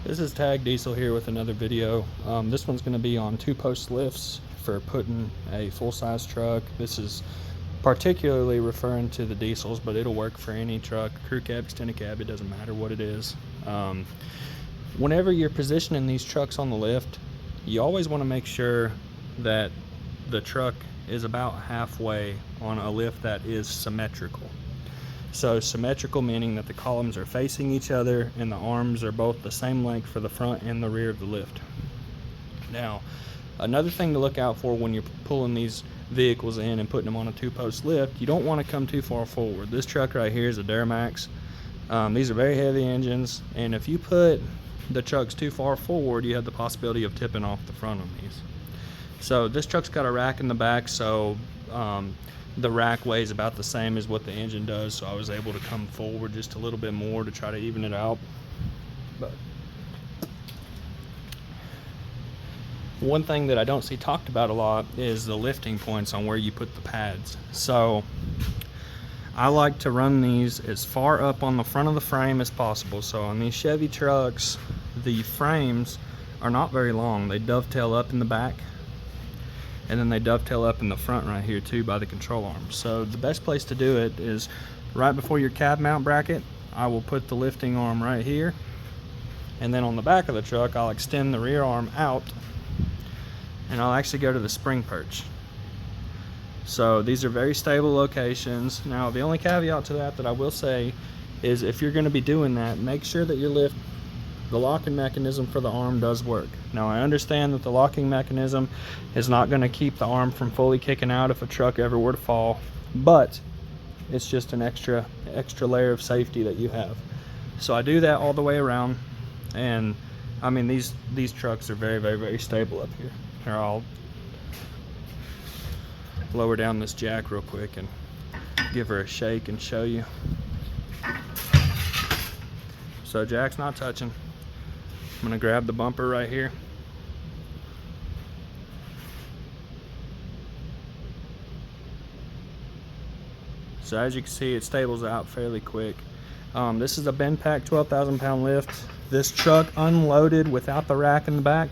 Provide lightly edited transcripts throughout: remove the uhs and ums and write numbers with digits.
This is Tag Diesel here with another video. This one's going to be on 2-post lifts for putting a full-size truck. This is particularly referring to the diesels, but it'll work for any truck, crew cab, extended cab, it doesn't matter what it is. Whenever you're positioning these trucks on the lift, you always want to make sure that the truck is about halfway on a lift that is symmetrical. So symmetrical meaning that the columns are facing each other and the arms are both the same length for the front and the rear of the lift. Now, another thing to look out for when you're pulling these vehicles in and putting them on a 2-post lift, you don't want to come too far forward. This truck right here is a Duramax. These are very heavy engines, and if you put the trucks too far forward, you have the possibility of tipping off the front on these. So this truck's got a rack in the back, so the rack weighs about the same as what the engine does, so I was able to come forward just a little bit more to try to even it out. But one thing that I don't see talked about a lot is the lifting points on where you put the pads. So I like to run these as far up on the front of the frame as possible. So on these Chevy trucks, the frames are not very long. They dovetail up in the back, and then they dovetail up in the front right here too by the control arm. So the best place to do it is right before your cab mount bracket. I will put the lifting arm right here, and then on the back of the truck I'll extend the rear arm out, and I'll actually go to the spring perch. So these are very stable locations. Now the only caveat to that I will say is if you're going to be doing that, make sure that the locking mechanism for the arm does work. Now I understand that the locking mechanism is not going to keep the arm from fully kicking out if a truck ever were to fall, but it's just an extra layer of safety that you have. So I do that all the way around, and I mean these trucks are very stable up here. Here, I'll lower down this jack real quick and give her a shake and show you. So jack's not touching. I'm gonna grab the bumper right here. So as you can see, it stables out fairly quick. This is a bend pack 12,000 pound lift. This truck unloaded without the rack in the back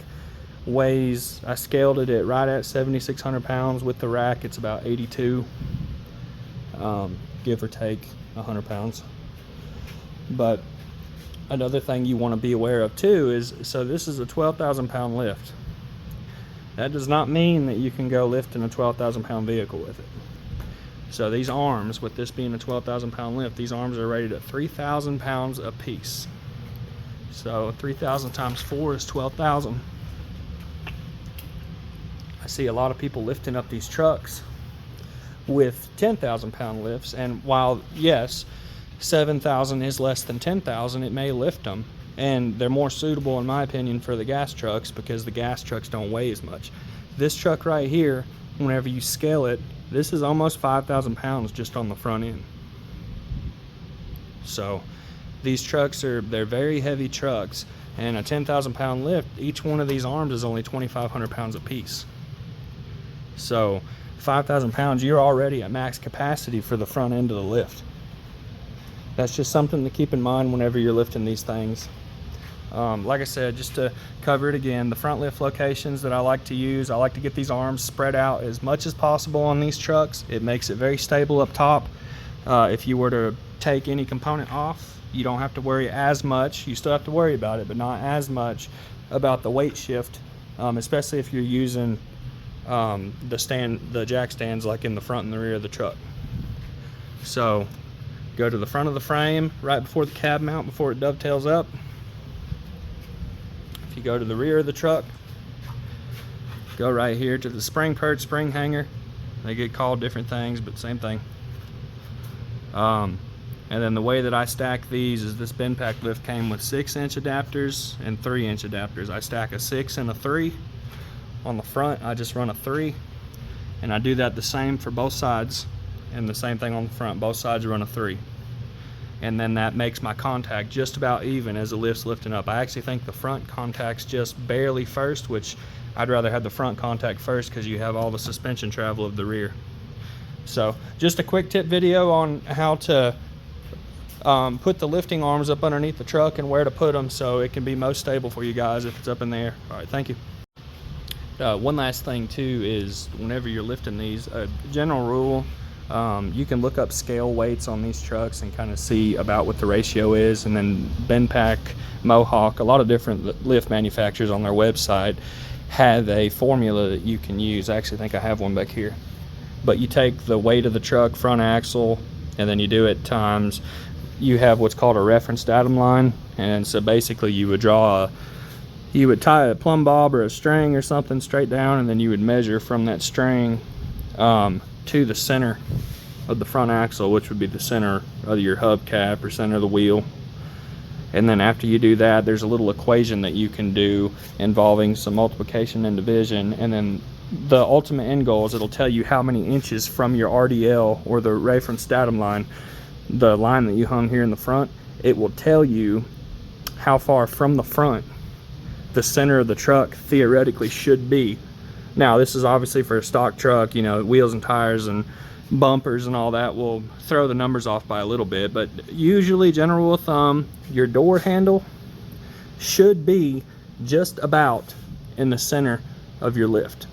weighs, I scaled it at right at 7,600 pounds. With the rack it's about 82, give or take 100 pounds. But another thing you want to be aware of too is, so this is a 12,000 pound lift. That does not mean that you can go lifting a 12,000 pound vehicle with it. So these arms, with this being a 12,000 pound lift, these arms are rated at 3,000 pounds a piece. So 3,000 times 4 is 12,000. I see a lot of people lifting up these trucks with 10,000 pound lifts, and while yes, 7,000 is less than 10,000, it may lift them, and they're more suitable in my opinion for the gas trucks because the gas trucks don't weigh as much. This truck right here, whenever you scale it, this is almost 5,000 pounds just on the front end. So these trucks they're very heavy trucks, and a 10,000 pound lift, each one of these arms is only 2,500 pounds a piece. So 5,000 pounds, you're already at max capacity for the front end of the lift. That's just something to keep in mind whenever you're lifting these things. Like I said, just to cover it again, the front lift locations that I like to use, I like to get these arms spread out as much as possible on these trucks. It makes it very stable up top. If you were to take any component off, you don't have to worry as much. You still have to worry about it, but not as much about the weight shift, especially if you're using the jack stands like in the front and the rear of the truck. So go to the front of the frame right before the cab mount, before it dovetails up. If you go to the rear of the truck, go right here to the spring perch, spring hanger. They get called different things, but same thing. And then the way that I stack these is this bend pack lift came with 6-inch adapters and 3-inch adapters. I stack a 6 and a 3. On the front I just run a 3, and I do that the same for both sides, and the same thing on the front. Both sides run a 3, and then that makes my contact just about even as the lift's lifting up. I actually think the front contact's just barely first, which I'd rather have the front contact first because you have all the suspension travel of the rear. So just a quick tip video on how to put the lifting arms up underneath the truck and where to put them so it can be most stable for you guys if it's up in the air. All right, thank you. One last thing too is whenever you're lifting these, a general rule, you can look up scale weights on these trucks and kind of see about what the ratio is. And then Benpack, Mohawk, a lot of different lift manufacturers on their website have a formula that you can use. I actually think I have one back here. But you take the weight of the truck, front axle, and then you do it times, you have what's called a reference datum line. And so basically you would you would tie a plumb bob or a string or something straight down, and then you would measure from that string to the center of the front axle, which would be the center of your hubcap or center of the wheel. And then after you do that, there's a little equation that you can do involving some multiplication and division, and then the ultimate end goal is it'll tell you how many inches from your RDL, or the reference datum line, the line that you hung here in the front, it will tell you how far from the front the center of the truck theoretically should be. Now this is obviously for a stock truck, you know, wheels and tires and bumpers and all that will throw the numbers off by a little bit, but usually, general rule of thumb, your door handle should be just about in the center of your lift.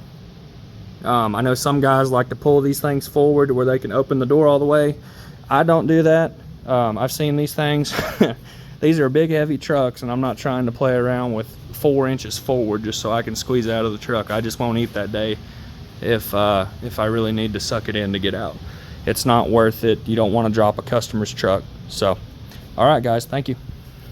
I know some guys like to pull these things forward to where they can open the door all the way. I don't do that. I've seen these things. These are big heavy trucks, and I'm not trying to play around with 4 inches forward just so I can squeeze out of the truck. I just won't eat that day if I really need to suck it in to get out. It's not worth it. You don't want to drop a customer's truck. So all right guys, thank you.